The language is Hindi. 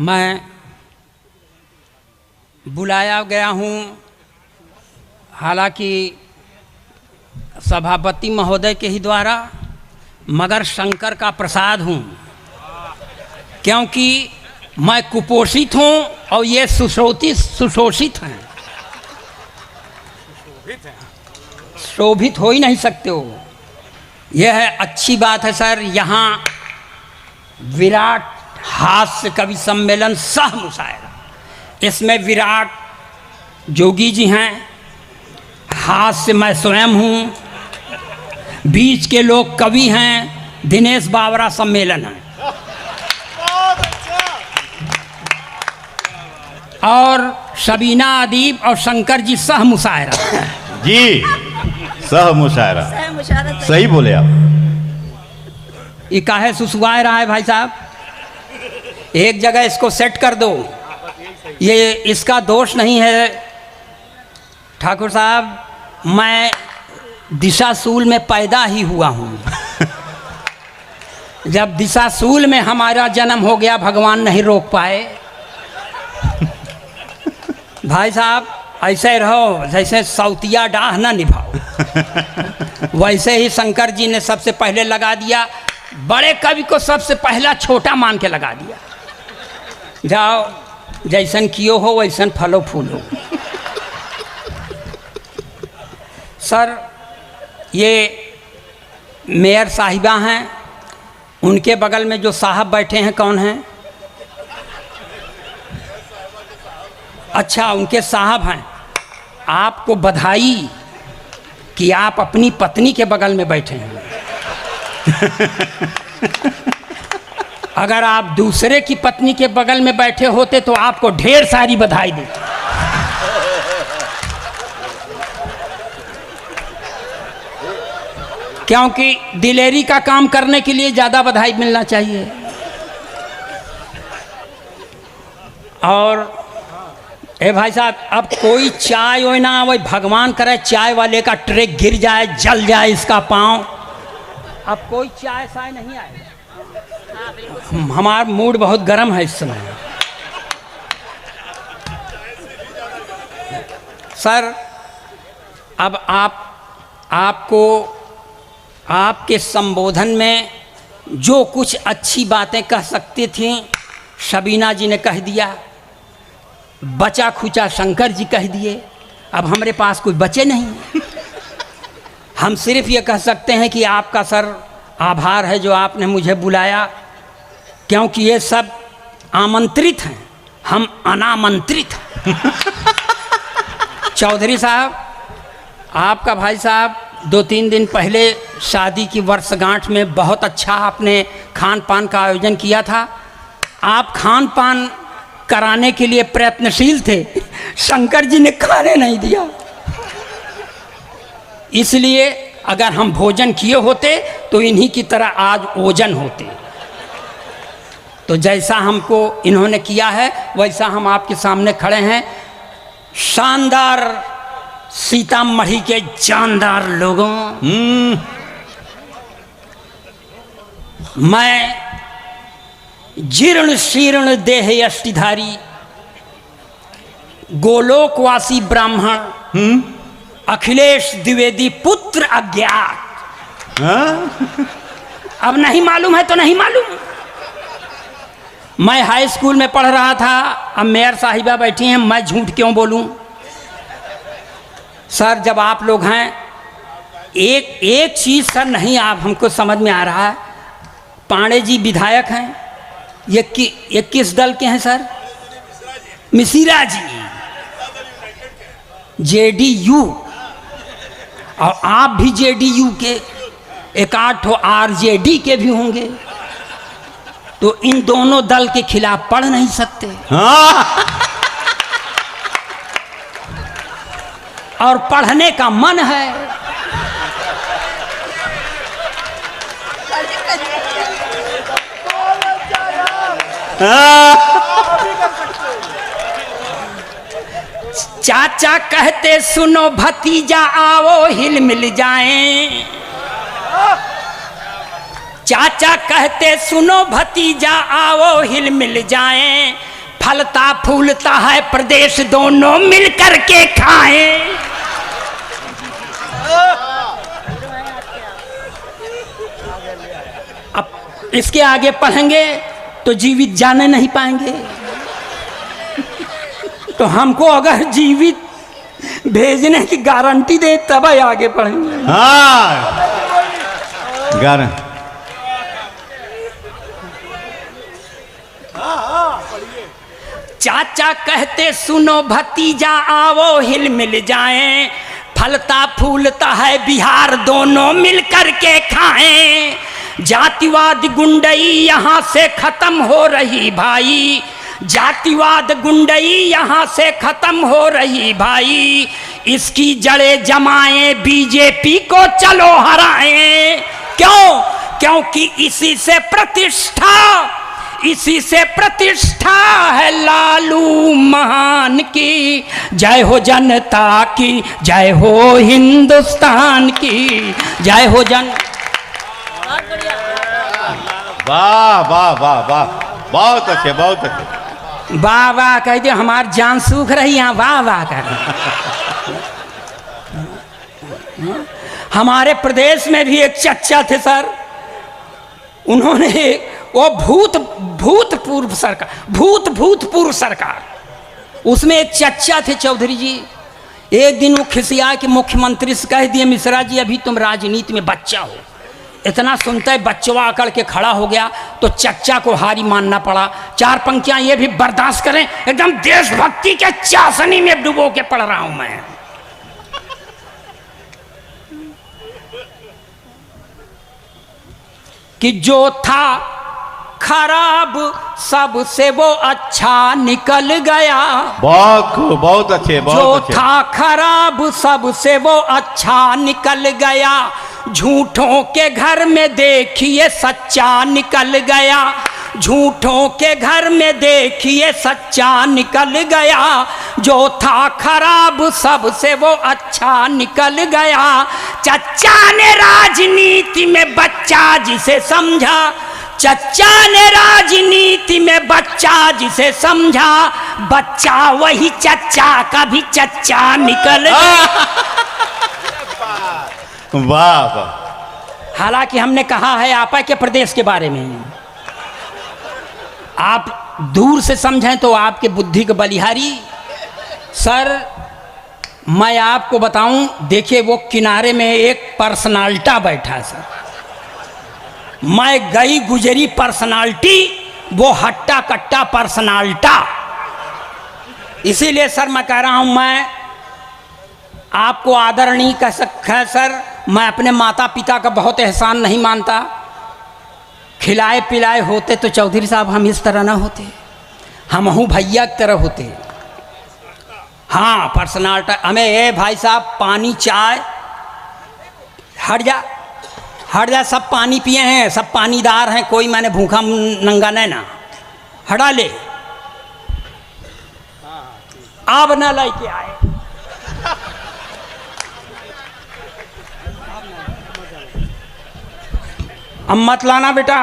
मैं बुलाया गया हूँ, हालांकि सभापति महोदय के ही द्वारा, मगर शंकर का प्रसाद हूँ, क्योंकि मैं कुपोषित हूँ और ये सुशोषित हैं। शोभित हो ही नहीं सकते हो। यह है अच्छी बात है सर। यहाँ विराट हास्य कवि सम्मेलन सह मुशायरा, इसमें विराट जोगी जी हैं, हास्य मैं स्वयं हूँ, बीच के लोग कवि हैं, दिनेश बावरा सम्मेलन है, और शबीना अदीब और शंकर जी सह मुशायरा जी, सह मुशायरा सही बोले आप। ये काहे सुसुआए रहा है भाई साहब, एक जगह इसको सेट कर दो। ये इसका दोष नहीं है ठाकुर साहब, मैं दिशाशूल में पैदा ही हुआ हूँ। जब दिशाशूल में हमारा जन्म हो गया, भगवान नहीं रोक पाए। भाई साहब ऐसे रहो जैसे सौतिया डाह ना निभाओ। वैसे ही शंकर जी ने सबसे पहले लगा दिया, बड़े कवि को सबसे पहला छोटा मान के लगा दिया। जाओ जैसन कियो हो वैसन फलो फूलो। सर ये मेयर साहिबा हैं, उनके बगल में जो साहब बैठे हैं कौन हैं? अच्छा उनके साहब हैं। आपको बधाई कि आप अपनी पत्नी के बगल में बैठे हैं। अगर आप दूसरे की पत्नी के बगल में बैठे होते तो आपको ढेर सारी बधाई देते। क्योंकि दिलेरी का काम करने के लिए ज़्यादा बधाई मिलना चाहिए। और ए भाई साहब, अब कोई चाय हो ना, वही भगवान करे चाय वाले का ट्रे गिर जाए, जल जाए इसका पाँव। अब कोई चाय साय नहीं आएगा। हमारा मूड बहुत गर्म है इस समय। सर अब आपको आपके संबोधन में जो कुछ अच्छी बातें कह सकती थी शबीना जी ने कह दिया, बचा खुचा शंकर जी कह दिए। अब हमारे पास कोई बचे नहीं। हम सिर्फ ये कह सकते हैं कि आपका सर आभार है जो आपने मुझे बुलाया, क्योंकि ये सब आमंत्रित हैं, हम अनामंत्रित हैं। चौधरी साहब, आपका भाई साहब 2-3 दिन पहले शादी की वर्षगांठ में बहुत अच्छा आपने खान पान का आयोजन किया था। आप खान पान कराने के लिए प्रयत्नशील थे, शंकर जी ने खाने नहीं दिया। इसलिए अगर हम भोजन किए होते तो इन्हीं की तरह आज ओजन होते। तो जैसा हमको इन्होंने किया है वैसा हम आपके सामने खड़े हैं। शानदार सीतामढ़ी के जानदार लोगों, मैं जीर्ण शीर्ण देह यष्टिधारी गोलोकवासी ब्राह्मण अखिलेश द्विवेदी पुत्र अज्ञात। अब नहीं मालूम है तो नहीं मालूम। मैं हाई स्कूल में पढ़ रहा था, अब मेयर साहिबा बैठी हैं, मैं झूठ क्यों बोलूं? सर जब आप लोग हैं, एक चीज़ सर नहीं आप हमको समझ में आ रहा है। पांडे जी विधायक हैं, ये किस दल के हैं सर? मिसिरा जी जेडीयू, और आप भी जेडीयू के, एक आठ आरजेडी के भी होंगे। तो इन दोनों दल के खिलाफ पढ़ नहीं सकते। और पढ़ने का मन है। चाचा कहते सुनो भतीजा आओ हिल मिल जाएं, चाचा कहते सुनो भतीजा आओ हिल मिल जाएं, फलता फूलता है प्रदेश दोनों मिल करके खाएं। अब इसके आगे पढ़ेंगे तो जीवित जाने नहीं पाएंगे, तो हमको अगर जीवित भेजने की गारंटी दे तब ही आगे पढ़ेंगे। हाँ गारंटी। चाचा कहते सुनो भतीजा आओ हिल मिल जाएं, फलता फूलता है बिहार दोनों मिल करके खाएं। जातिवाद गुंडई यहाँ से खत्म हो रही भाई, जातिवाद गुंडई यहाँ से खत्म हो रही भाई, इसकी जड़ें जमाएं बीजेपी को चलो हराएं। क्यों? क्योंकि इसी से प्रतिष्ठा, इसी से प्रतिष्ठा है लालू महान की। जय हो जनता की, जय हो हिंदुस्तान की, जय हो जन। वाह वाह वाह वाह, बहुत अच्छे बहुत अच्छे। वाह वाह कह दे, हमार जान सूख रही यहाँ वाह वाह कर। हमारे प्रदेश में भी एक चचा थे सर, उन्होंने वो भूतपूर्व सरकार, उसमें एक चचा थे चौधरी जी। एक दिन वो खिसिया के मुख्यमंत्री से कह दिए मिश्रा जी अभी तुम राजनीति में बच्चा हो। इतना सुनते बच्चवा अकड़ के खड़ा हो गया तो चच्चा को हारी मानना पड़ा। चार पंक्तियां ये भी बर्दाश्त करें, एकदम देशभक्ति के चाशनी में डुबो के पढ़ रहा हूं मैं। कि जो था खराब सबसे वो अच्छा निकल गया। बहुत अच्छे बहुत जो अच्छे। था खराब सबसे वो अच्छा निकल गया, झूठों के घर में देखिए सच्चा निकल गया, झूठों के घर में देखिए सच्चा निकल गया। जो था खराब सबसे वो अच्छा निकल गया। चच्चा ने राजनीति में बच्चा जिसे समझा, चच्चा ने राजनीति में बच्चा जिसे समझा, बच्चा वही चच्चा का भी चच्चा निकल गया। वाह वाह। हालांकि हमने कहा है आपा के प्रदेश के बारे में, आप दूर से समझें तो आपके बुद्धि के बलिहारी। सर मैं आपको बताऊं, देखिए वो किनारे में एक पर्सनालिटी बैठा है सर, मैं गई गुजरी पर्सनालिटी, वो हट्टा कट्टा पर्सनालिटी। इसीलिए सर मैं कह रहा हूं, मैं आपको आदर नहीं कह सकता है सर, मैं अपने माता पिता का बहुत एहसान नहीं मानता। खिलाए पिलाए होते तो चौधरी साहब हम इस तरह ना होते, हम हूँ भैया की तरह होते। हाँ पर्सनालिटी हमें, ए भाई साहब पानी चाय, हट जा हट जा, सब पानी पिए हैं, सब पानीदार हैं, कोई मैंने भूखा नंगा नहीं ना, हटा ले अब न लेके आए। अब मत लाना बेटा।